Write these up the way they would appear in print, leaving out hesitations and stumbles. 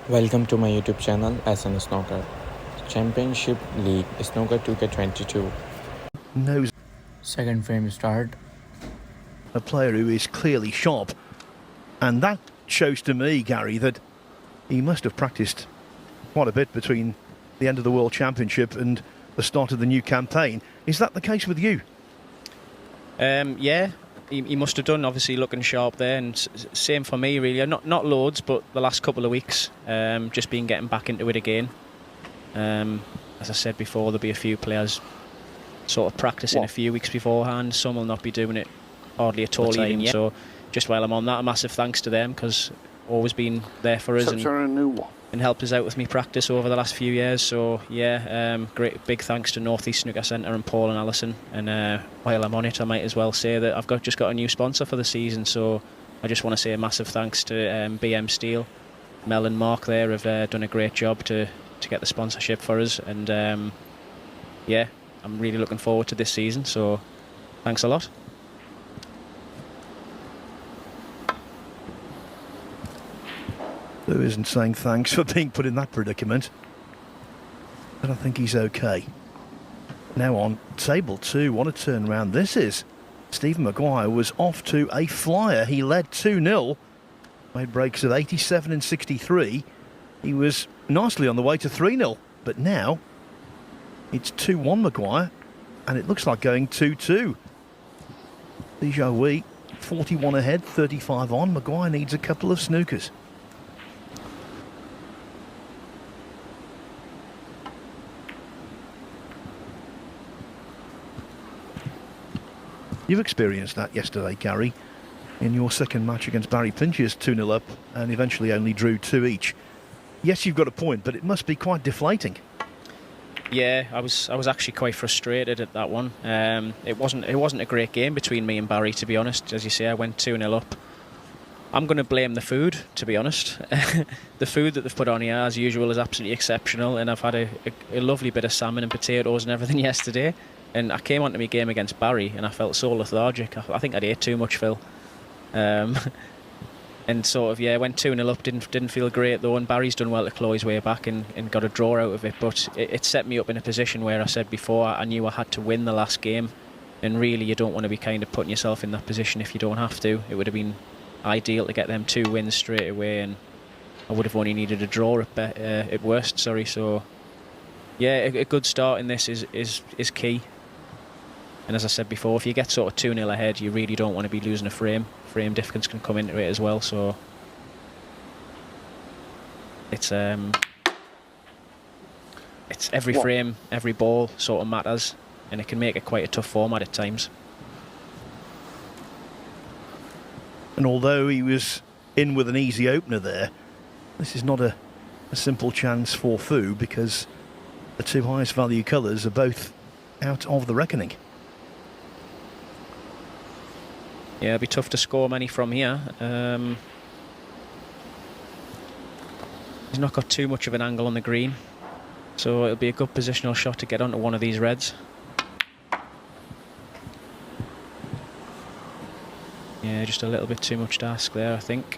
Welcome to my YouTube channel un.Snooker. Championship League Snooker 2K22. Knows Second frame start. a player who is clearly sharp, and that shows to me, Gary, that he must have practiced quite a bit between the end of the World Championship and the start of the new campaign. Is that the case with you? Yeah, he must have done, obviously looking sharp there, and same for me really. Not loads, but the last couple of weeks, just been getting back into it again. As I said before, there'll be a few players sort of practicing a few weeks beforehand. Some will not be doing it hardly at all even yet. So just while I'm on that, a massive thanks to them, because always been there for us and helped us out with me practice over the last few years. So yeah, great big thanks to North East Snooker Centre and Paul and Alison. And while I'm on it, I might as well say that I've just got a new sponsor for the season. So I just want to say a massive thanks to BM Steel. Mel and Mark there have done a great job to get the sponsorship for us. And yeah, I'm really looking forward to this season. So thanks a lot. Who isn't saying thanks for being put in that predicament? But I think he's okay. Now on table two, what a turnaround this is. Stephen Maguire was off to a flyer. He led 2-0. Made breaks of 87 and 63. He was nicely on the way to 3-0. But now it's 2-1 Maguire. And it looks like going 2-2. Thepchaiya.U 41 ahead, 35 on. Maguire needs a couple of snookers. You've experienced that yesterday, Gary, in your second match against Barry Pinch's 2-0 up and eventually only drew 2 each. Yes, you've got a point, but it must be quite deflating. Yeah, I was actually quite frustrated at that one. It wasn't a great game between me and Barry, to be honest. As you say, I went 2-0 up. I'm going to blame the food, to be honest. The food that they've put on here, as usual, is absolutely exceptional, and I've had a lovely bit of salmon and potatoes and everything yesterday. And I came onto my game against Barry and I felt so lethargic. I think I'd ate too much, Phil. And sort of, yeah, went 2-0 up, didn't feel great though, and Barry's done well to claw his way back and got a draw out of it. But it set me up in a position where I said before, I knew I had to win the last game. And really, you don't want to be kind of putting yourself in that position if you don't have to. It would have been ideal to get them 2 wins straight away, and I would have only needed a draw at worst, sorry. So, yeah, a good start in this is key. And as I said before, if you get sort of 2-0 ahead, you really don't want to be losing a frame. Frame difference can come into it as well, so it's every frame, every ball sort of matters, and it can make it quite a tough format at times. And although he was in with an easy opener there, this is not a simple chance for Fu, because the 2 highest value colours are both out of the reckoning. Yeah, it'll be tough to score many from here. He's not got too much of an angle on the green, so it'll be a good positional shot to get onto one of these reds. Yeah, just a little bit too much to ask there, I think.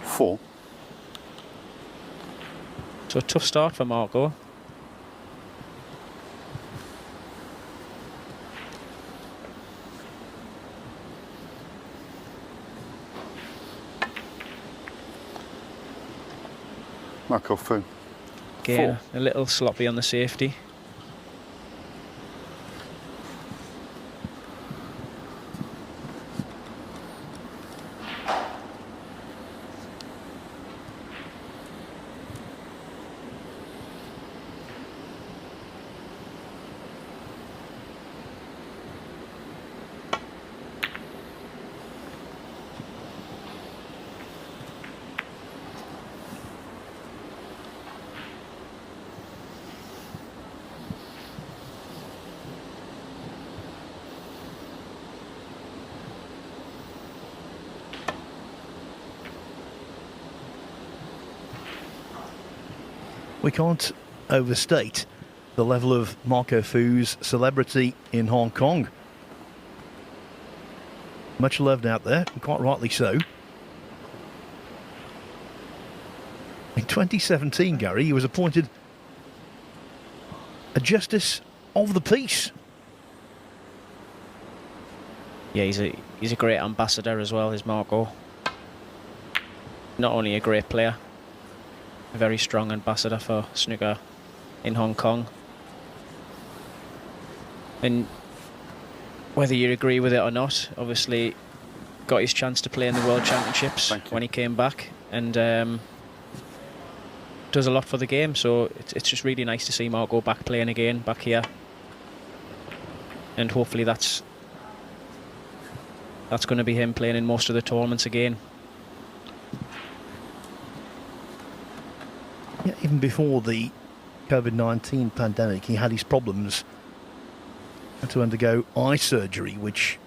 4. So a tough start for Marco. Marco Fu. Again, a little sloppy on the safety. We can't overstate the level of Marco Fu's celebrity in Hong Kong. Much loved out there, and quite rightly so. 2017, Gary, he was appointed a Justice of the Peace. Yeah, he's a great ambassador as well, is Marco. Not only a great player, a very strong ambassador for snooker in Hong Kong. And whether you agree with it or not, obviously got his chance to play in the World Championships when he came back, and does a lot for the game. So it's just really nice to see Marco back playing again, back here. And hopefully that's going to be him playing in most of the tournaments again. Yeah, even before the COVID-19 pandemic, he had his problems. Had to undergo eye surgery, which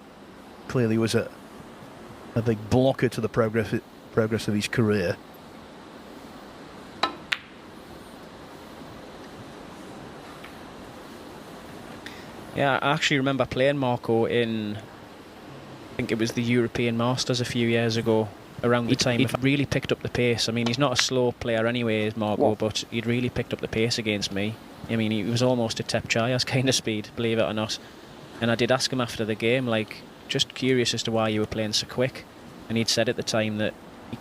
clearly was a big blocker to the progress of his career. Yeah, I actually remember playing Marco in, I think it was the European Masters a few years ago, around the time. He'd really picked up the pace. I mean, he's not a slow player anyway, Marco, but he'd really picked up the pace against me. I mean, he was almost at Thepchaiya's kind of speed, believe it or not. And I did ask him after the game, like, just curious as to why you were playing so quick. And he'd said at the time that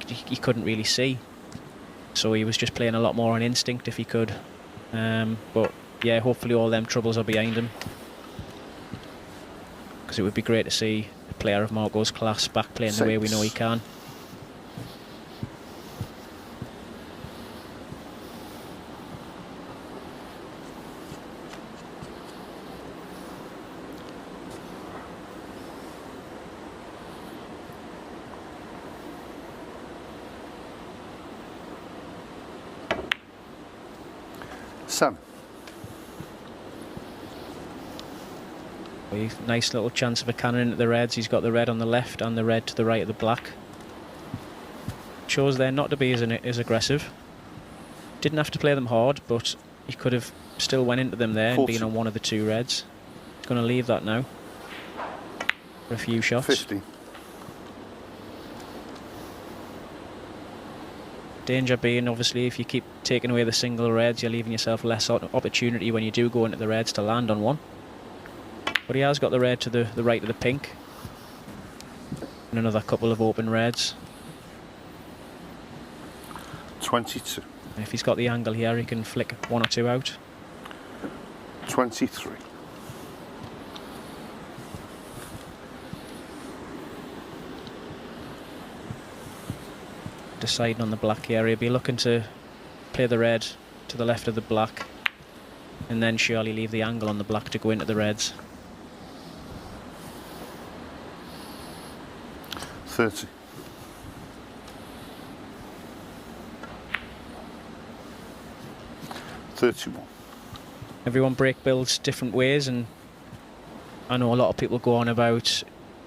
he couldn't really see. So he was just playing a lot more on instinct if he could. But yeah, hopefully all them troubles are behind him. Because it would be great to see a player of Marco's class back playing the way we know he can. Sam. Nice little chance of a cannon at the reds. He's got the red on the left and the red to the right of the black. Shows there not to be as aggressive. Didn't have to play them hard, but he could have still went into them there 40. And been on one of the two reds. Going to leave that now for a few shots. 50. Danger being, obviously, if you keep taking away the single reds, you're leaving yourself less opportunity when you do go into the reds to land on one. But he has got the red to the right of the pink. And another couple of open reds. 22. And if he's got the angle here, he can flick one or two out. 23. Deciding on the black here, he'll be looking to play the red to the left of the black, and then surely leave the angle on the black to go into the reds. 30. 31. Everyone break builds different ways, and I know a lot of people go on about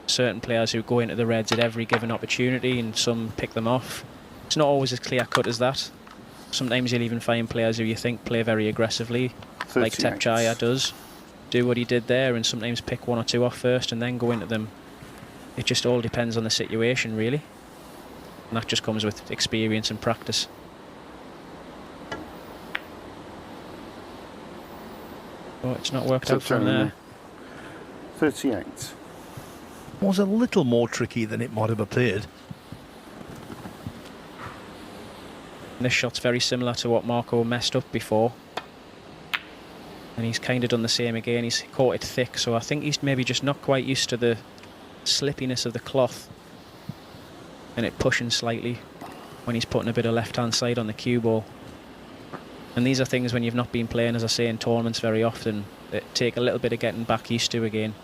certain players who go into the reds at every given opportunity, and some pick them off. It's not always as clear-cut as that. Sometimes you'll even find players who you think play very aggressively, 38. Like Thepchaiya does, do what he did there, and sometimes pick one or two off first and then go into them. It just all depends on the situation, really. And that just comes with experience and practice. Oh, it's not worked out from there. 38. Was a little more tricky than it might have appeared. And this shot's very similar to what Marco messed up before. And he's kind of done the same again. He's caught it thick, so I think he's maybe just not quite used to the slippiness of the cloth and it pushing slightly when he's putting a bit of left-hand side on the cue ball. And these are things when you've not been playing, as I say, in tournaments very often, that take a little bit of getting back used to again.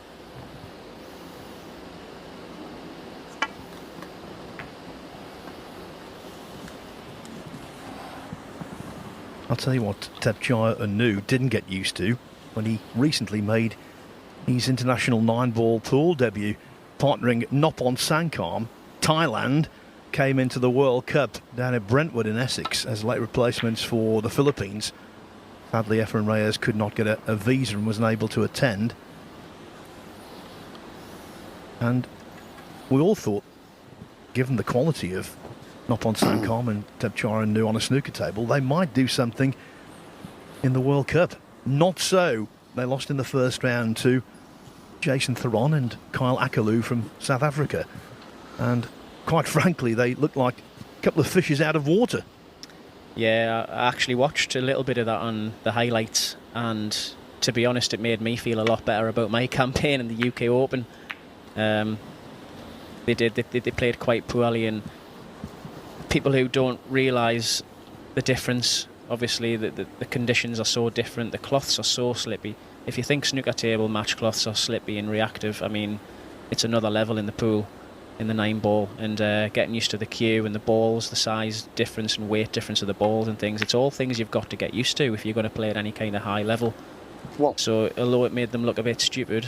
I'll tell you what Thepchaiya.U didn't get used to when he recently made his international 9-ball pool debut, partnering Noppon Sangkam. Thailand came into the World Cup down at Brentwood in Essex as late replacements for the Philippines. Sadly, Efren Reyes could not get a visa and was unable to attend. And we all thought, given the quality of not on Sankam and Thepchaiya.U on a snooker table, they might do something in the World Cup. Not so. They lost in the first round to Jason Theron and Kyle Akalu from South Africa. And quite frankly, they look like a couple of fishes out of water. Yeah, I actually watched a little bit of that on the highlights, and to be honest, it made me feel a lot better about my campaign in the UK Open. They played quite poorly, and people who don't realise the difference, obviously the conditions are so different, the cloths are so slippy. If you think snooker table match cloths are slippy and reactive, I mean, it's another level in the pool, in the 9-ball, and getting used to the cue and the balls, the size difference and weight difference of the balls and things. It's all things you've got to get used to if you're going to play at any kind of high level. What? So although it made them look a bit stupid,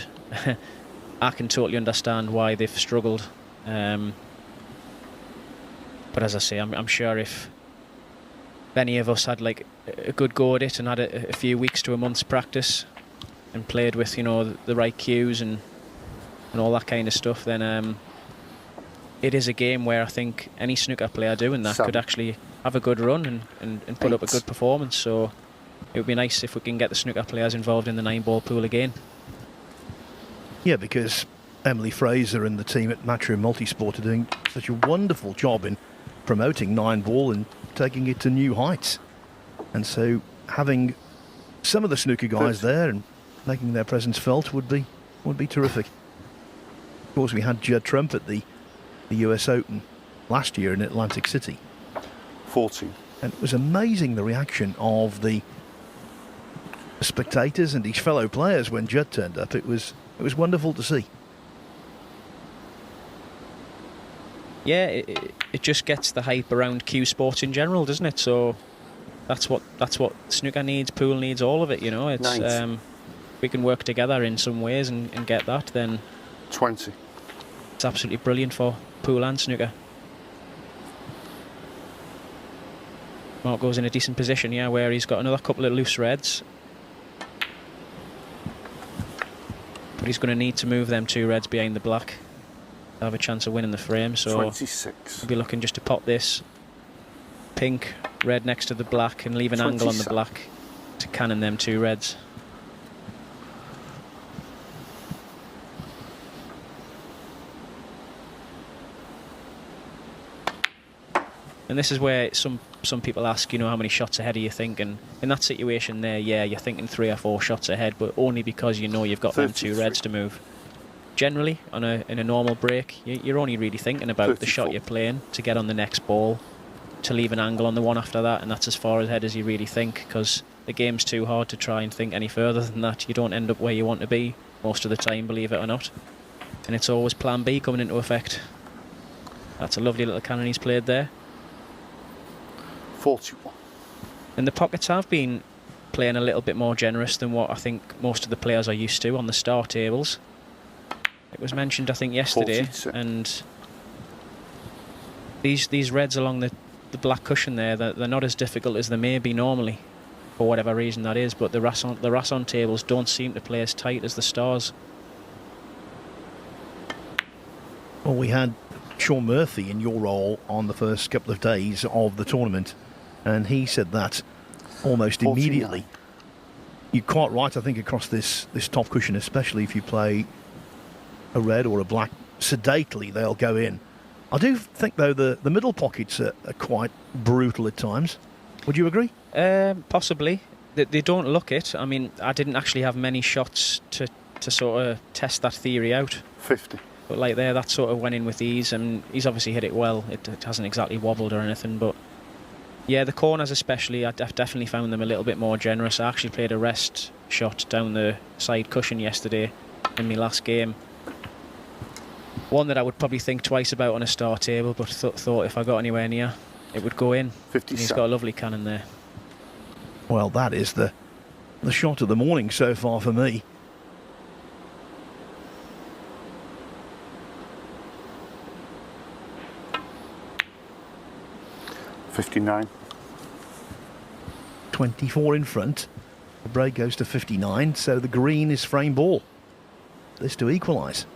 I can totally understand why they've struggled. But as I say, I'm sure if any of us had like a good go at it and had a few weeks to a month's practice and played with, you know, the right cues and all that kind of stuff, then it is a game where I think any snooker player doing that could actually have a good run and put up a good performance. So it would be nice if we can get the snooker players involved in the 9-ball pool again. Yeah, because Emily Fraser and the team at Matchroom Multisport are doing such a wonderful job in promoting 9-ball and taking it to new heights. And so having some of the snooker guys there and making their presence felt would be terrific. Of course, we had Judd Trump at the US Open last year in Atlantic City. 14. And it was amazing the reaction of the spectators and his fellow players when Judd turned up. It was wonderful to see. Yeah, it just gets the hype around cue sports in general, doesn't it? So that's what snooker needs, pool needs, all of it. You know, it's Nice. we can work together in some ways and get that. Then 20. it's absolutely brilliant for pool and snooker. Mark goes in a decent position, yeah, where he's got another couple of loose reds. But he's going to need to move them 2 reds behind the black to have a chance of winning the frame. So 26. we'll be looking just to pop this pink red next to the black and leave an angle on the 27. black to cannon them 2 reds. And this is where some people ask, you know, how many shots ahead are you thinking? In that situation there, yeah, you're thinking 3 or 4 shots ahead, but only because you know you've got them 2 reds to move. Generally, in a normal break, you're only really thinking about 34. the shot you're playing to get on the next ball, to leave an angle on the one after that, and that's as far ahead as you really think, because the game's too hard to try and think any further than that. You don't end up where you want to be most of the time, believe it or not. And it's always plan B coming into effect. That's a lovely little cannon he's played there. 41. And the pockets have been playing a little bit more generous than what I think most of the players are used to on the star tables. It was mentioned, I think, yesterday, 42. and these reds along the black cushion there, they're not as difficult as they may be normally, for whatever reason that is, but the Rasson tables don't seem to play as tight as the stars. Well, we had Sean Murphy in your role on the first couple of days of the tournament, and he said that almost 49. immediately. You're quite right, I think, across this top cushion, especially if you play a red or a black, sedately they'll go in. I do think, though, the middle pockets are quite brutal at times. Would you agree? Possibly. They don't look it. I mean, I didn't actually have many shots to sort of test that theory out. 50. But like there, that sort of went in with ease, and he's obviously hit it well. It hasn't exactly wobbled or anything, but yeah, the corners especially, I've definitely found them a little bit more generous. I actually played a rest shot down the side cushion yesterday in my last game. One that I would probably think twice about on a star table, but thought if I got anywhere near, it would go in. 57. And he's got a lovely cannon there. Well, that is the shot of the morning so far for me. $59. 24 in front. The break goes to 59, so the green is frame ball. This to equalise.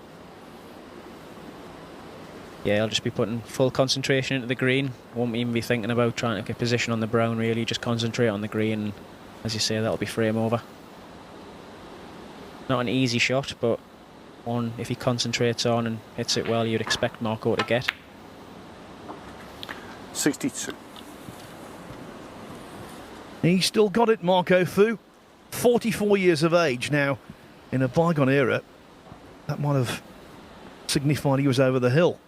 Yeah, I'll just be putting full concentration into the green. Won't even be thinking about trying to get position on the brown, really. Just concentrate on the green. And as you say, that'll be frame over. Not an easy shot, but one, if he concentrates on and hits it well, you'd expect Marco to get. 62. He's still got it, Marco Fu. 44 years of age now. In a bygone era, that might have signified he was over the hill.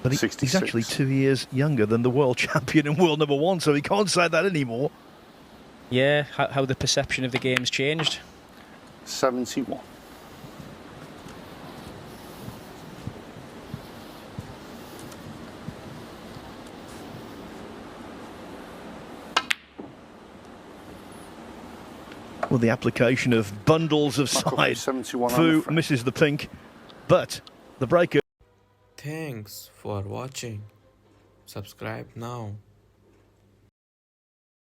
But he's 66. actually 2 years younger than the world champion and world number one, so he can't say that anymore. Yeah, how the perception of the game's changed. 71. With the application of bundles of Marco side, 71 Fu misses the pink, but the breaker. Thanks for watching. Subscribe now.